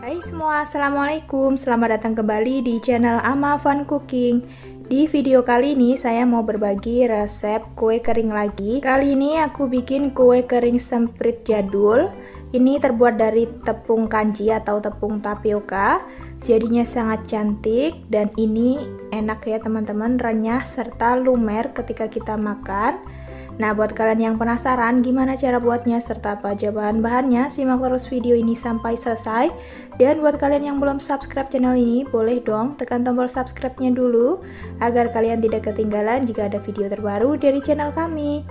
Hai semua, assalamualaikum. Selamat datang kembali di channel Ama Fun Cooking. Di video kali ini saya mau berbagi resep kue kering lagi. Kali ini aku bikin kue kering semprit jadul. Ini terbuat dari tepung kanji atau tepung tapioka. Jadinya sangat cantik dan ini enak ya teman-teman, renyah serta lumer ketika kita makan. Nah, buat kalian yang penasaran gimana cara buatnya serta apa aja bahan-bahannya, simak terus video ini sampai selesai. Dan buat kalian yang belum subscribe channel ini, boleh dong tekan tombol subscribe-nya dulu agar kalian tidak ketinggalan jika ada video terbaru dari channel kami.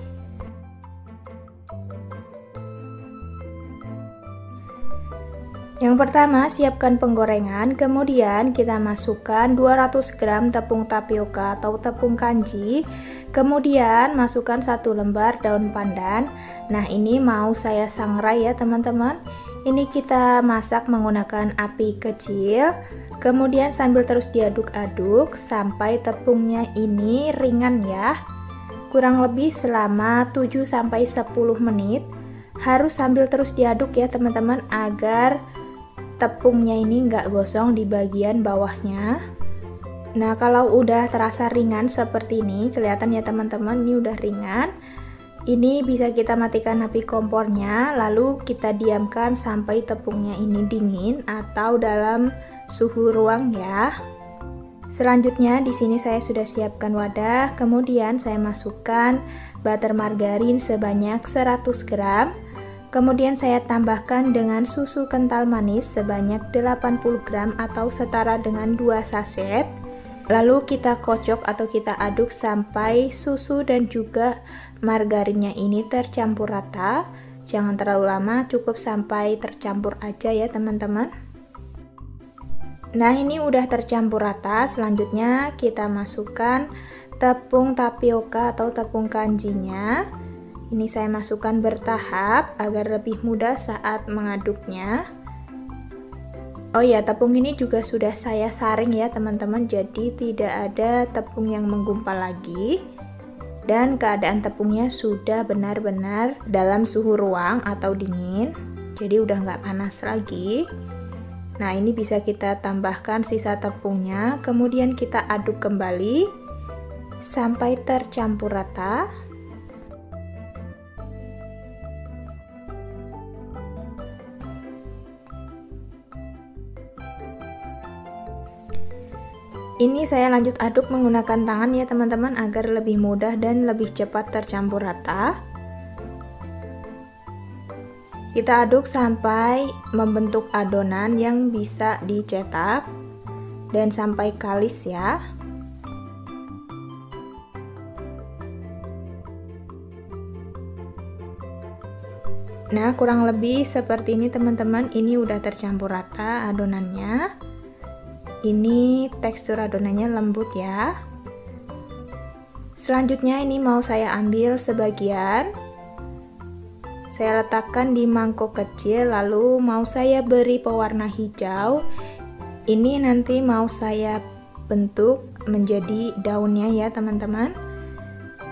Yang pertama, siapkan penggorengan, kemudian kita masukkan 200 gram tepung tapioka atau tepung kanji, kemudian masukkan 1 lembar daun pandan. Nah, ini mau saya sangrai ya teman-teman. Ini kita masak menggunakan api kecil, kemudian sambil terus diaduk-aduk sampai tepungnya ini ringan ya. Kurang lebih selama 7-10 menit. Harus sambil terus diaduk ya teman-teman agar tepungnya ini nggak gosong di bagian bawahnya. Nah, kalau udah terasa ringan seperti ini, kelihatan ya teman-teman, ini udah ringan. Ini bisa kita matikan api kompornya, lalu kita diamkan sampai tepungnya ini dingin atau dalam suhu ruang ya. Selanjutnya di sini saya sudah siapkan wadah, kemudian saya masukkan butter margarin sebanyak 100 gram. Kemudian saya tambahkan dengan susu kental manis sebanyak 80 gram atau setara dengan 2 saset. Lalu kita kocok atau kita aduk sampai susu dan juga margarinnya ini tercampur rata. Jangan terlalu lama, cukup sampai tercampur aja ya teman-teman. Nah, ini udah tercampur rata. Selanjutnya kita masukkan tepung tapioka atau tepung kanjinya. Ini saya masukkan bertahap agar lebih mudah saat mengaduknya. Oh ya, tepung ini juga sudah saya saring ya teman-teman, jadi tidak ada tepung yang menggumpal lagi. Dan keadaan tepungnya sudah benar-benar dalam suhu ruang atau dingin, jadi udah nggak panas lagi. Nah, ini bisa kita tambahkan sisa tepungnya, kemudian kita aduk kembali sampai tercampur rata. Ini saya lanjut aduk menggunakan tangan ya teman-teman agar lebih mudah dan lebih cepat tercampur rata. Kita aduk sampai membentuk adonan yang bisa dicetak dan sampai kalis ya. Nah, kurang lebih seperti ini teman-teman. Ini udah tercampur rata adonannya. Ini tekstur adonannya lembut ya. Selanjutnya ini mau saya ambil sebagian. Saya letakkan di mangkok kecil, lalu mau saya beri pewarna hijau. Ini nanti mau saya bentuk menjadi daunnya ya teman-teman.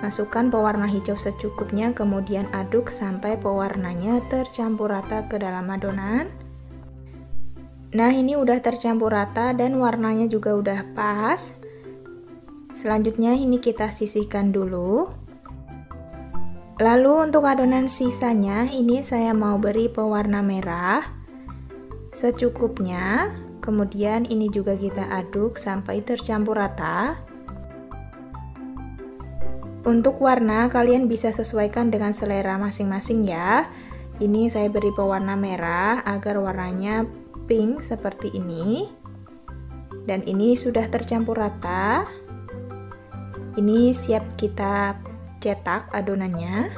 Masukkan pewarna hijau secukupnya, kemudian aduk sampai pewarnanya tercampur rata ke dalam adonan. Nah, ini udah tercampur rata dan warnanya juga udah pas. Selanjutnya ini kita sisihkan dulu. Lalu untuk adonan sisanya ini saya mau beri pewarna merah secukupnya. Kemudian ini juga kita aduk sampai tercampur rata. Untuk warna kalian bisa sesuaikan dengan selera masing-masing ya. Ini saya beri pewarna merah agar warnanya pink seperti ini, dan ini sudah tercampur rata. Ini siap kita cetak adonannya.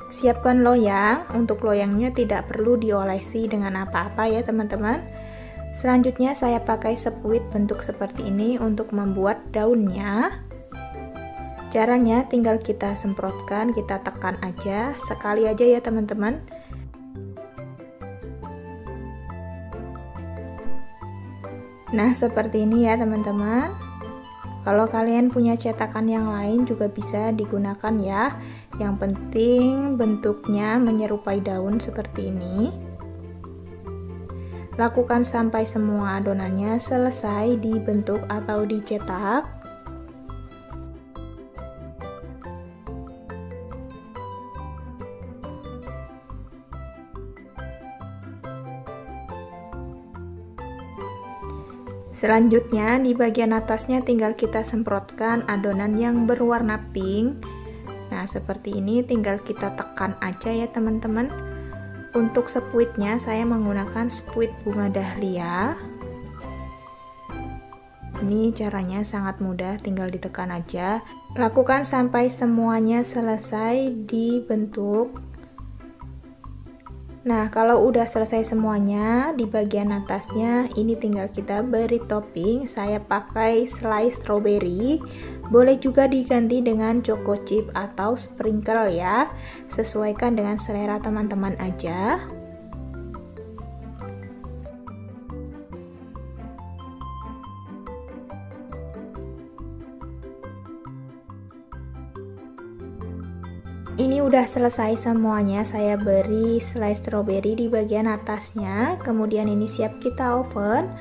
Siapkan loyang. Untuk loyangnya tidak perlu diolesi dengan apa-apa ya teman-teman. Selanjutnya saya pakai sepuit bentuk seperti ini untuk membuat daunnya. Caranya tinggal kita semprotkan, kita tekan aja sekali aja ya teman-teman. Nah, seperti ini ya teman-teman. Kalau kalian punya cetakan yang lain juga bisa digunakan ya. Yang penting bentuknya menyerupai daun seperti ini. Lakukan sampai semua adonannya selesai dibentuk atau dicetak. Selanjutnya di bagian atasnya tinggal kita semprotkan adonan yang berwarna pink. Nah, seperti ini tinggal kita tekan aja ya teman-teman. Untuk spuitnya saya menggunakan spuit bunga dahlia. Ini caranya sangat mudah, tinggal ditekan aja. Lakukan sampai semuanya selesai dibentuk. Nah, kalau udah selesai semuanya, di bagian atasnya ini tinggal kita beri topping. Saya pakai slice strawberry. Boleh juga diganti dengan choco chip atau sprinkle ya. Sesuaikan dengan selera teman-teman aja. Ini udah selesai semuanya, saya beri slice strawberry di bagian atasnya. Kemudian ini siap kita oven.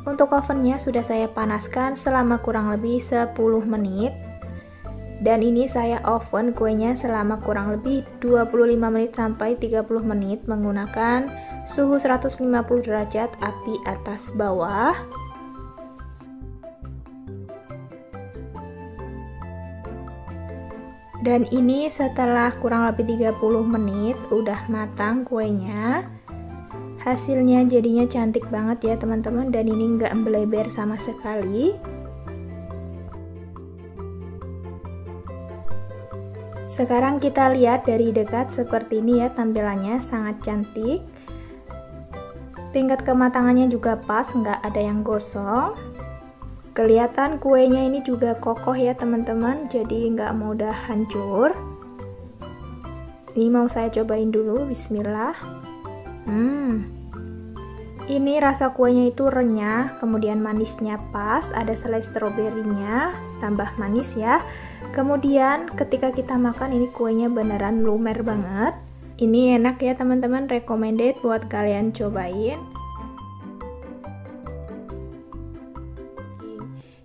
Untuk ovennya sudah saya panaskan selama kurang lebih 10 menit. Dan ini saya oven kuenya selama kurang lebih 25 menit sampai 30 menit menggunakan suhu 150 derajat api atas bawah. Dan ini setelah kurang lebih 30 menit udah matang kuenya. Hasilnya jadinya cantik banget ya teman-teman, dan ini nggak mbeleber sama sekali. Sekarang kita lihat dari dekat seperti ini ya, tampilannya sangat cantik. Tingkat kematangannya juga pas, nggak ada yang gosong. Kelihatan kuenya ini juga kokoh ya teman-teman, jadi nggak mudah hancur. Ini mau saya cobain dulu, bismillah. Ini rasa kuenya itu renyah, kemudian manisnya pas, ada selai stroberinya, tambah manis ya. Kemudian ketika kita makan ini kuenya beneran lumer banget. Ini enak ya teman-teman, recommended buat kalian cobain.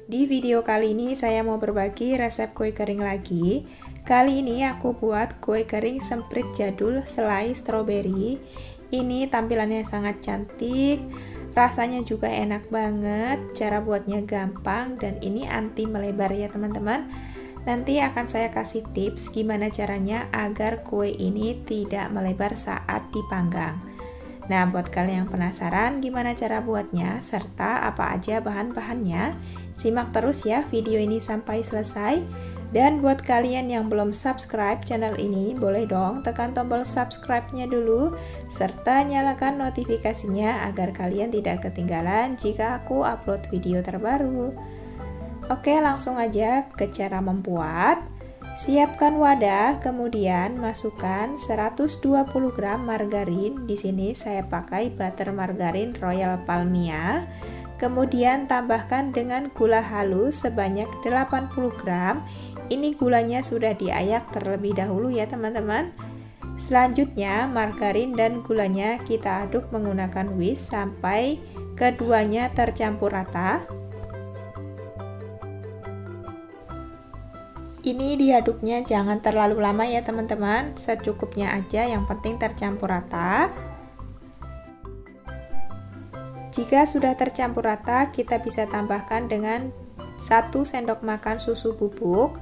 Di video kali ini saya mau berbagi resep kue kering lagi. Kali ini aku buat kue kering semprit jadul selai stroberi. Ini tampilannya sangat cantik, rasanya juga enak banget, cara buatnya gampang, dan ini anti melebar ya teman-teman. Nanti akan saya kasih tips gimana caranya agar kue ini tidak melebar saat dipanggang. Nah, buat kalian yang penasaran gimana cara buatnya serta apa aja bahan-bahannya, simak terus ya video ini sampai selesai. Dan buat kalian yang belum subscribe channel ini, boleh dong tekan tombol subscribe-nya dulu serta nyalakan notifikasinya agar kalian tidak ketinggalan jika aku upload video terbaru. Oke, langsung aja ke cara membuat. Siapkan wadah, kemudian masukkan 120 gram margarin. Di sini saya pakai butter margarin Royal Palmia. Kemudian tambahkan dengan gula halus sebanyak 80 gram. Ini gulanya sudah diayak terlebih dahulu ya teman-teman. Selanjutnya margarin dan gulanya kita aduk menggunakan whisk sampai keduanya tercampur rata. Ini diaduknya jangan terlalu lama ya teman-teman, secukupnya aja, yang penting tercampur rata. Jika sudah tercampur rata, kita bisa tambahkan dengan 1 sendok makan susu bubuk,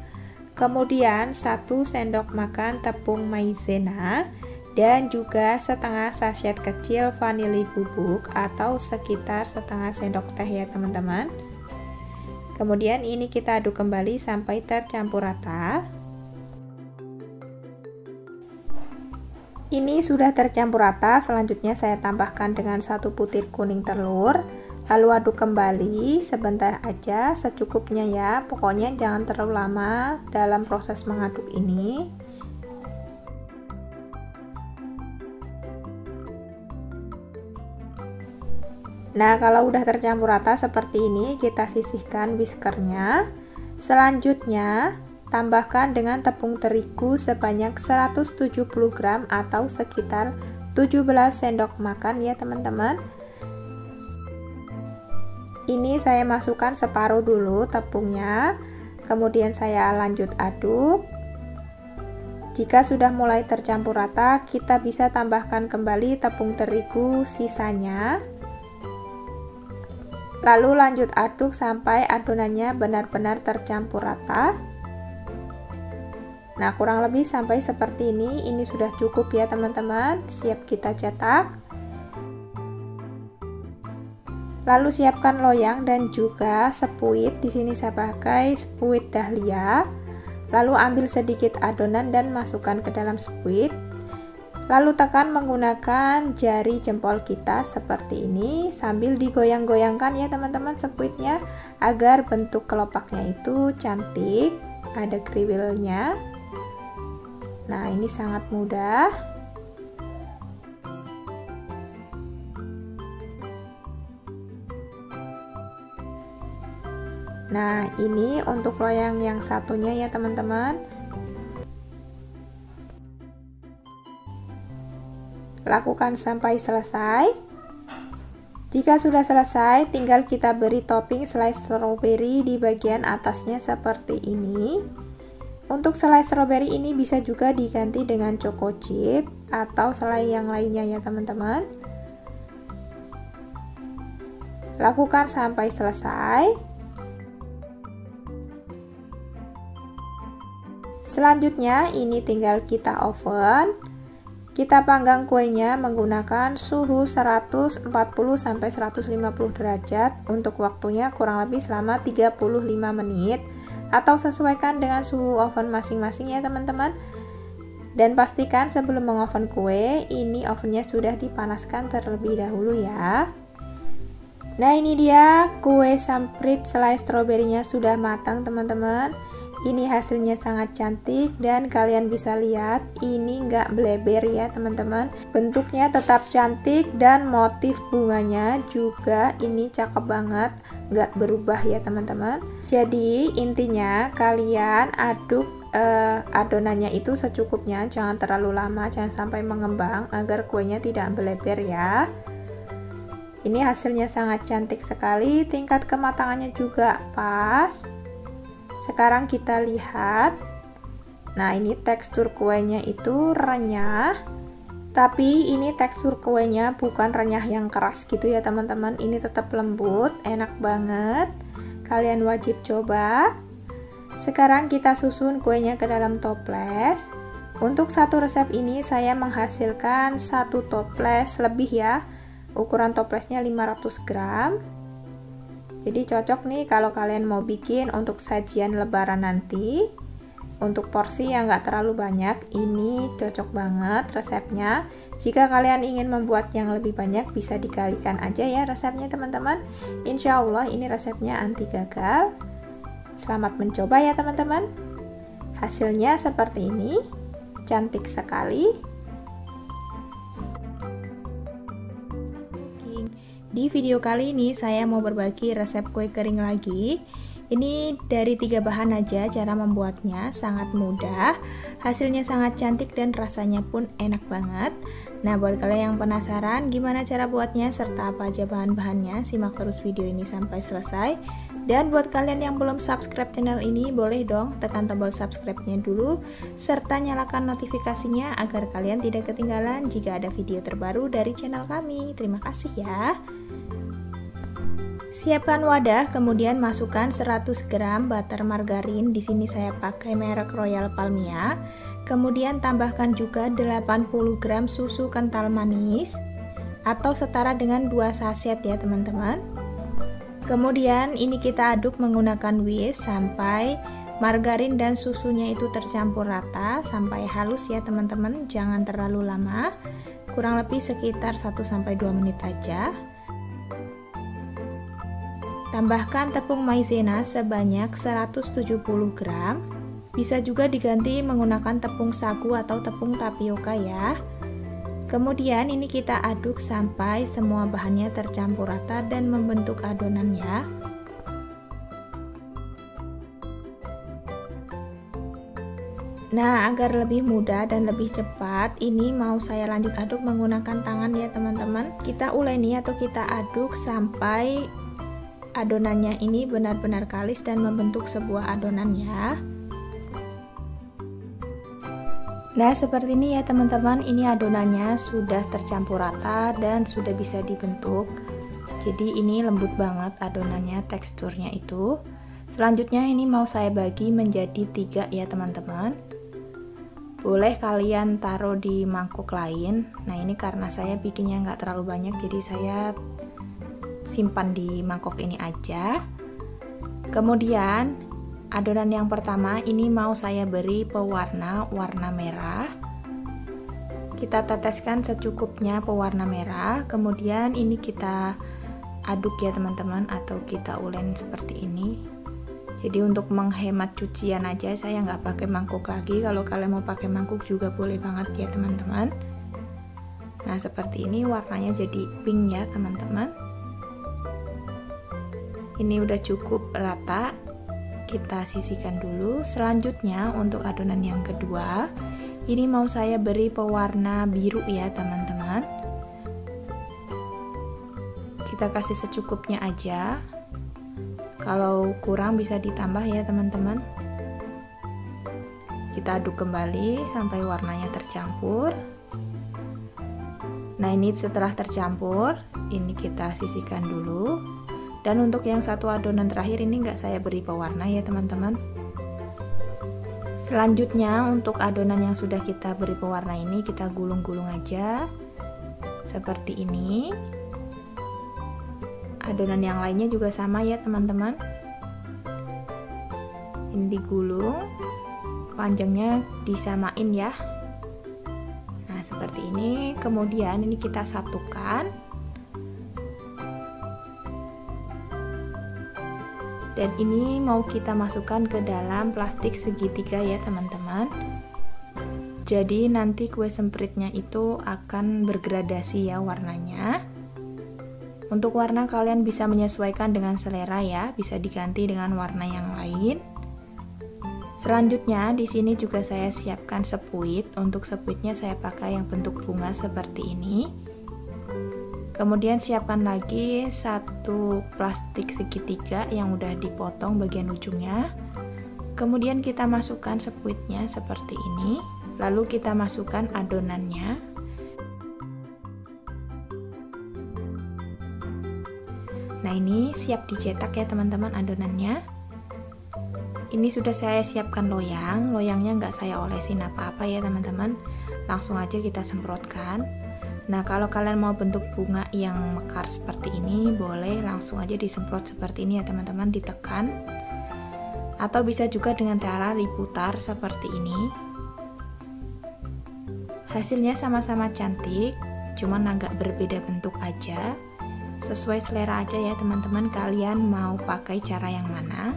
kemudian 1 sendok makan tepung maizena, dan juga setengah sachet kecil vanili bubuk atau sekitar setengah sendok teh ya teman-teman. Kemudian ini kita aduk kembali sampai tercampur rata. Ini sudah tercampur rata, selanjutnya saya tambahkan dengan 1 butir kuning telur. Lalu aduk kembali sebentar aja, secukupnya ya. Pokoknya jangan terlalu lama dalam proses mengaduk ini. Nah, kalau udah tercampur rata seperti ini, kita sisihkan whiskernya. Selanjutnya, tambahkan dengan tepung terigu sebanyak 170 gram atau sekitar 17 sendok makan ya teman-teman. Ini saya masukkan separuh dulu tepungnya, kemudian saya lanjut aduk. Jika sudah mulai tercampur rata, kita bisa tambahkan kembali tepung terigu sisanya. Lalu lanjut aduk sampai adonannya benar-benar tercampur rata. Nah, kurang lebih sampai seperti ini sudah cukup ya teman-teman. Siap kita cetak. Lalu siapkan loyang dan juga sepuit. Di sini saya pakai sepuit dahlia. Lalu ambil sedikit adonan dan masukkan ke dalam sepuit. Lalu tekan menggunakan jari jempol kita seperti ini sambil digoyang-goyangkan ya teman-teman sepuitnya agar bentuk kelopaknya itu cantik, ada kriwilnya. Nah, ini sangat mudah. Nah, ini untuk loyang yang satunya ya teman-teman. Lakukan sampai selesai. Jika sudah selesai, tinggal kita beri topping selai stroberi di bagian atasnya seperti ini. Untuk selai stroberi ini bisa juga diganti dengan choco chip atau selai yang lainnya ya teman-teman. Lakukan sampai selesai. Selanjutnya ini tinggal kita oven. Kita panggang kuenya menggunakan suhu 140 sampai 150 derajat untuk waktunya kurang lebih selama 35 menit atau sesuaikan dengan suhu oven masing-masing ya teman-teman. Dan pastikan sebelum mengoven kue, ini ovennya sudah dipanaskan terlebih dahulu ya. Nah, ini dia kue samprit selai stroberinya sudah matang teman-teman. Ini hasilnya sangat cantik dan kalian bisa lihat ini nggak bleber ya teman-teman. Bentuknya tetap cantik dan motif bunganya juga ini cakep banget, nggak berubah ya teman-teman. Jadi intinya kalian aduk adonannya itu secukupnya, jangan terlalu lama, jangan sampai mengembang agar kuenya tidak bleber ya. Ini hasilnya sangat cantik sekali, tingkat kematangannya juga pas. Sekarang kita lihat. Nah, ini tekstur kuenya itu renyah. Tapi ini tekstur kuenya bukan renyah yang keras gitu ya teman-teman. Ini tetap lembut, enak banget. Kalian wajib coba. Sekarang kita susun kuenya ke dalam toples. Untuk satu resep ini saya menghasilkan satu toples lebih ya. Ukuran toplesnya 500 gram. Jadi cocok nih kalau kalian mau bikin untuk sajian lebaran nanti. Untuk porsi yang nggak terlalu banyak, ini cocok banget resepnya. Jika kalian ingin membuat yang lebih banyak, bisa dikalikan aja ya resepnya teman-teman. Insya Allah ini resepnya anti gagal. Selamat mencoba ya teman-teman. Hasilnya seperti ini, cantik sekali. Di video kali ini saya mau berbagi resep kue kering lagi. Ini dari 3 bahan aja, cara membuatnya sangat mudah, hasilnya sangat cantik dan rasanya pun enak banget. Nah, buat kalian yang penasaran gimana cara buatnya serta apa aja bahan-bahannya, simak terus video ini sampai selesai. Dan buat kalian yang belum subscribe channel ini, boleh dong tekan tombol subscribe-nya dulu serta nyalakan notifikasinya agar kalian tidak ketinggalan jika ada video terbaru dari channel kami. Terima kasih ya. Siapkan wadah, kemudian masukkan 100 gram butter margarin. Di sini saya pakai merek Royal Palmia. Kemudian tambahkan juga 80 gram susu kental manis atau setara dengan 2 saset ya teman-teman. Kemudian ini kita aduk menggunakan whisk sampai margarin dan susunya itu tercampur rata sampai halus ya teman-teman. Jangan terlalu lama, kurang lebih sekitar 1-2 menit aja. Tambahkan tepung maizena sebanyak 170 gram. Bisa juga diganti menggunakan tepung sagu atau tepung tapioka ya. Kemudian ini kita aduk sampai semua bahannya tercampur rata dan membentuk adonan ya. Nah, agar lebih mudah dan lebih cepat, ini mau saya lanjut aduk menggunakan tangan ya teman-teman. Kita uleni atau kita aduk sampai adonannya ini benar-benar kalis dan membentuk sebuah adonan ya. Nah, seperti ini ya teman-teman, ini adonannya sudah tercampur rata dan sudah bisa dibentuk. Jadi ini lembut banget adonannya, teksturnya itu. Selanjutnya ini mau saya bagi menjadi 3 ya teman-teman. Boleh kalian taruh di mangkuk lain. Nah, ini karena saya bikinnya nggak terlalu banyak, jadi saya simpan di mangkok ini aja. Kemudian adonan yang pertama ini mau saya beri pewarna warna merah. Kita teteskan secukupnya pewarna merah, kemudian ini kita aduk ya teman-teman, atau kita ulen seperti ini. Jadi untuk menghemat cucian aja saya nggak pakai mangkuk lagi. Kalau kalian mau pakai mangkuk juga boleh banget ya teman-teman. Nah, seperti ini warnanya jadi pink ya teman-teman. Ini udah cukup rata, kita sisihkan dulu. Selanjutnya untuk adonan yang kedua ini mau saya beri pewarna biru ya teman-teman. Kita kasih secukupnya aja, kalau kurang bisa ditambah ya teman-teman. Kita aduk kembali sampai warnanya tercampur. Nah, ini setelah tercampur ini kita sisihkan dulu. Dan untuk yang satu adonan terakhir ini nggak saya beri pewarna ya teman-teman. Selanjutnya untuk adonan yang sudah kita beri pewarna ini kita gulung-gulung aja seperti ini. Adonan yang lainnya juga sama ya teman-teman. Ini digulung, panjangnya disamain ya. Nah, seperti ini. Kemudian ini kita satukan. Dan ini mau kita masukkan ke dalam plastik segitiga ya teman-teman. Jadi nanti kue sempritnya itu akan bergradasi ya warnanya. Untuk warna kalian bisa menyesuaikan dengan selera ya, bisa diganti dengan warna yang lain. Selanjutnya di sini juga saya siapkan sepuit. Untuk sepuitnya saya pakai yang bentuk bunga seperti ini. Kemudian siapkan lagi satu plastik segitiga yang udah dipotong bagian ujungnya. Kemudian kita masukkan sepuitnya seperti ini. Lalu kita masukkan adonannya. Nah, ini siap dicetak ya teman-teman adonannya. Ini sudah saya siapkan loyang. Loyangnya nggak saya olesin apa-apa ya teman-teman. Langsung aja kita semprotkan. Nah, kalau kalian mau bentuk bunga yang mekar seperti ini, boleh langsung aja disemprot seperti ini ya teman-teman, ditekan. Atau bisa juga dengan cara diputar seperti ini. Hasilnya sama-sama cantik, cuman agak berbeda bentuk aja. Sesuai selera aja ya teman-teman, kalian mau pakai cara yang mana.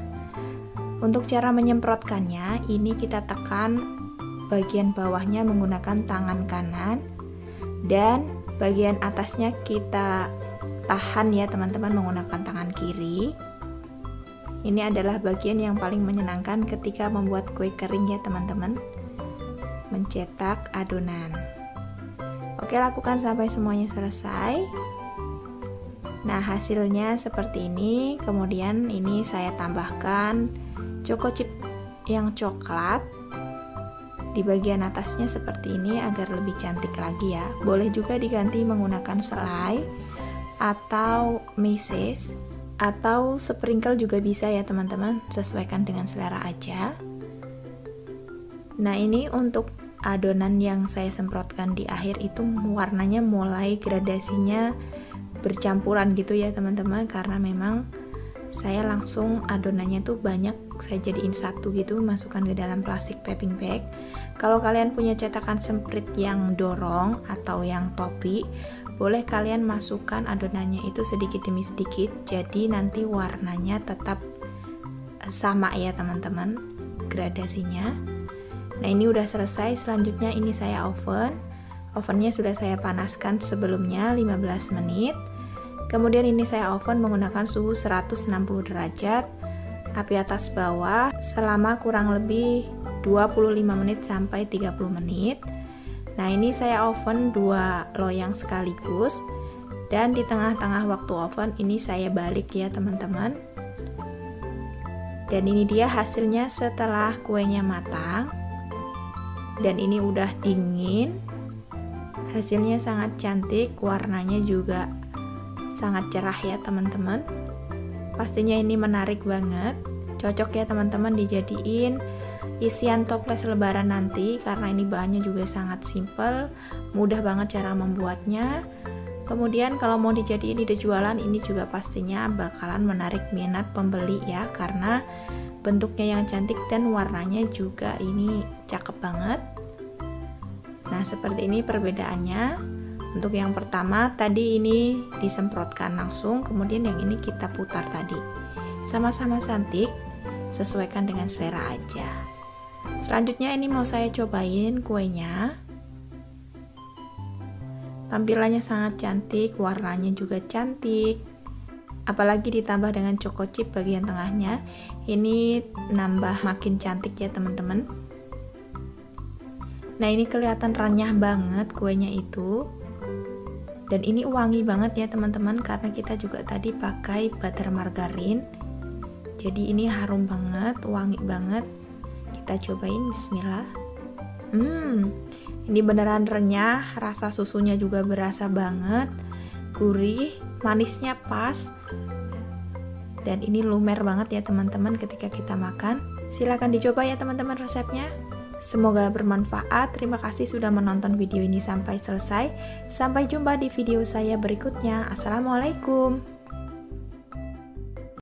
Untuk cara menyemprotkannya, ini kita tekan bagian bawahnya menggunakan tangan kanan. Dan bagian atasnya kita tahan ya teman-teman menggunakan tangan kiri. Ini adalah bagian yang paling menyenangkan ketika membuat kue kering ya teman-teman, mencetak adonan. Oke, lakukan sampai semuanya selesai. Nah, hasilnya seperti ini. Kemudian ini saya tambahkan choco chip yang coklat di bagian atasnya seperti ini agar lebih cantik lagi ya. Boleh juga diganti menggunakan selai atau meses atau sprinkle juga bisa ya teman-teman, sesuaikan dengan selera aja. Nah, ini untuk adonan yang saya semprotkan di akhir itu warnanya mulai gradasinya bercampuran gitu ya teman-teman, karena memang saya langsung adonannya tuh banyak saya jadiin satu gitu, masukkan ke dalam plastik piping bag. Kalau kalian punya cetakan semprit yang dorong atau yang topi, boleh kalian masukkan adonannya itu sedikit demi sedikit, jadi nanti warnanya tetap sama ya teman-teman gradasinya. Nah, ini udah selesai. Selanjutnya ini saya ovennya sudah saya panaskan sebelumnya 15 menit. Kemudian ini saya oven menggunakan suhu 160 derajat, api atas bawah selama kurang lebih 25 menit sampai 30 menit. Nah, ini saya oven 2 loyang sekaligus. Dan di tengah-tengah waktu oven ini saya balik ya teman-teman. Dan ini dia hasilnya setelah kuenya matang. Dan ini udah dingin. Hasilnya sangat cantik, warnanya juga sangat cerah ya teman-teman. Pastinya ini menarik banget. Cocok ya teman-teman dijadiin isian toples lebaran nanti, karena ini bahannya juga sangat simple, mudah banget cara membuatnya. Kemudian kalau mau dijadiin ide jualan, ini juga pastinya bakalan menarik minat pembeli ya, karena bentuknya yang cantik dan warnanya juga ini cakep banget. Nah, seperti ini perbedaannya. Untuk yang pertama tadi ini disemprotkan langsung, kemudian yang ini kita putar tadi. Sama-sama cantik, sesuaikan dengan selera aja. Selanjutnya ini mau saya cobain kuenya. Tampilannya sangat cantik, warnanya juga cantik. Apalagi ditambah dengan choco chip bagian tengahnya, ini nambah makin cantik ya teman-teman. Nah, ini kelihatan renyah banget kuenya itu. Dan ini wangi banget ya teman-teman, karena kita juga tadi pakai butter margarin. Jadi ini harum banget, wangi banget. Kita cobain, bismillah. Ini beneran renyah, rasa susunya juga berasa banget, gurih, manisnya pas. Dan ini lumer banget ya teman-teman ketika kita makan. Silahkan dicoba ya teman-teman resepnya. Semoga bermanfaat. Terima kasih sudah menonton video ini sampai selesai. Sampai jumpa di video saya berikutnya. Assalamualaikum.